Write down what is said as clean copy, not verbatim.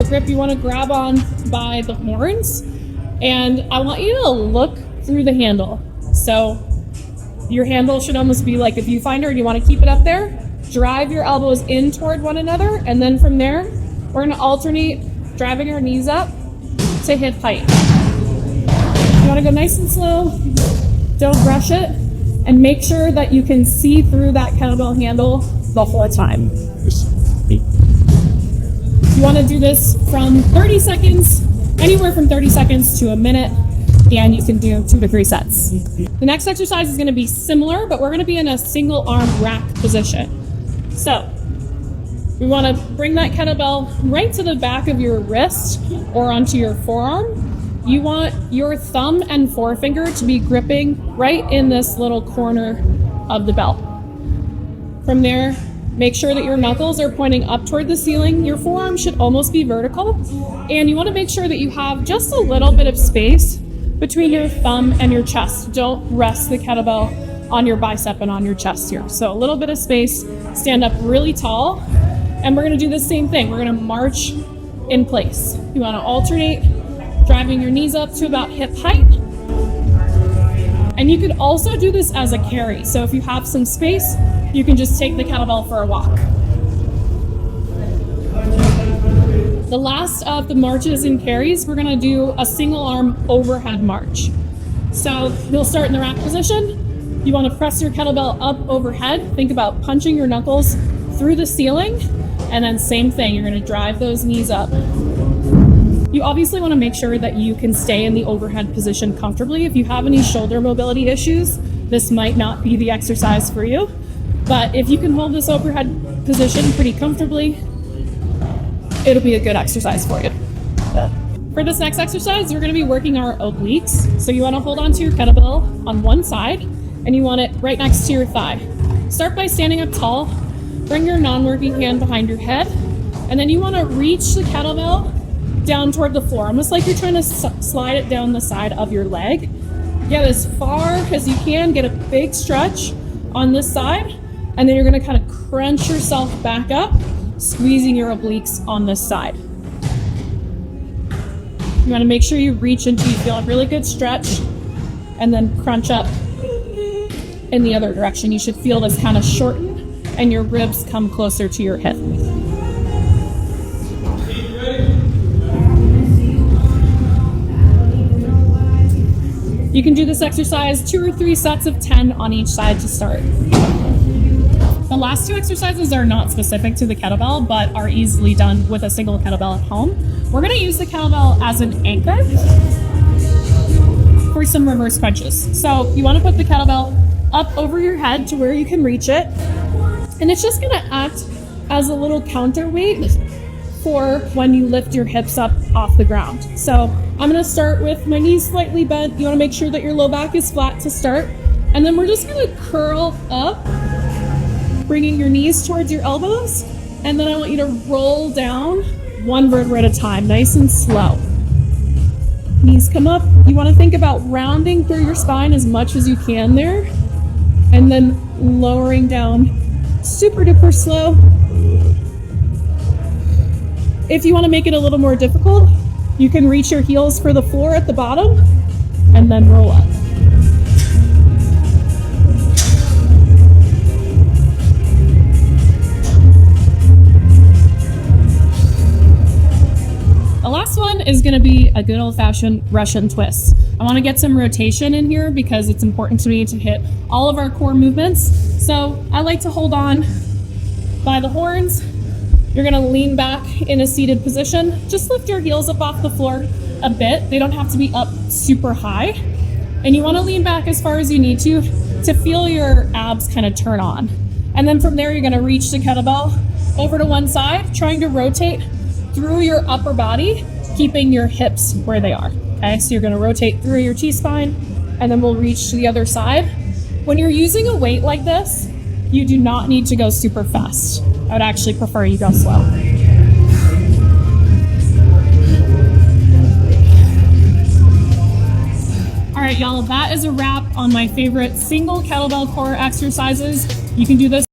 grip, you want to grab on by the horns, and I want you to look through the handle. So your handle should almost be like a viewfinder, and you want to keep it up there. Drive your elbows in toward one another, and then from there, we're going to alternate driving our knees up to hip height. You want to go nice and slow, don't rush it, and make sure that you can see through that kettlebell handle the whole time. You want to do this from 30 seconds, anywhere from 30 seconds to a minute, and you can do 2 to 3 sets. The next exercise is going to be similar, but we're going to be in a single arm rack position. So we want to bring that kettlebell right to the back of your wrist or onto your forearm. You want your thumb and forefinger to be gripping right in this little corner of the belt. From there, make sure that your knuckles are pointing up toward the ceiling. Your forearm should almost be vertical. And you want to make sure that you have just a little bit of space between your thumb and your chest. Don't rest the kettlebell on your bicep and on your chest here. So a little bit of space, stand up really tall. And we're going to do the same thing. We're going to march in place. You want to alternate driving your knees up to about hip height. And you could also do this as a carry. So if you have some space, you can just take the kettlebell for a walk. The last of the marches and carries, we're going to do a single arm overhead march. So you'll start in the rack position. You want to press your kettlebell up overhead. Think about punching your knuckles through the ceiling. And then same thing, you're going to drive those knees up. You obviously want to make sure that you can stay in the overhead position comfortably. If you have any shoulder mobility issues, this might not be the exercise for you. But if you can hold this overhead position pretty comfortably, it'll be a good exercise for you. For this next exercise, we're going to be working our obliques. So you want to hold onto your kettlebell on one side, and you want it right next to your thigh. Start by standing up tall. Bring your non-working hand behind your head, and then you want to reach the kettlebell down toward the floor, almost like you're trying to slide it down the side of your leg. Get as far as you can, get a big stretch on this side, and then you're going to kind of crunch yourself back up, squeezing your obliques on this side. You want to make sure you reach until you feel a really good stretch, and then crunch up in the other direction. You should feel this kind of shorten, and your ribs come closer to your hip. You can do this exercise 2 or 3 sets of 10 on each side to start. The last 2 exercises are not specific to the kettlebell, but are easily done with a single kettlebell at home. We're going to use the kettlebell as an anchor for some reverse crunches. So you want to put the kettlebell up over your head to where you can reach it. And it's just going to act as a little counterweight for when you lift your hips up off the ground. So I'm going to start with my knees slightly bent. You want to make sure that your low back is flat to start. And then we're just going to curl up, bringing your knees towards your elbows. And then I want you to roll down 1 vertebra at a time, nice and slow. Knees come up. You want to think about rounding through your spine as much as you can there. And then lowering down super duper slow. If you want to make it a little more difficult, you can reach your heels for the floor at the bottom and then roll up. The last one is going to be a good old-fashioned Russian twist. I want to get some rotation in here because it's important to me to hit all of our core movements. So I like to hold on by the horns. You're going to lean back in a seated position. Just lift your heels up off the floor a bit. They don't have to be up super high. And you want to lean back as far as you need to feel your abs kind of turn on. And then from there, you're going to reach the kettlebell over to one side, trying to rotate through your upper body, keeping your hips where they are. Okay, so you're going to rotate through your T-spine, and then we'll reach to the other side. When you're using a weight like this, you do not need to go super fast. I would actually prefer you go slow. All right, y'all, that is a wrap on my favorite single kettlebell core exercises. You can do this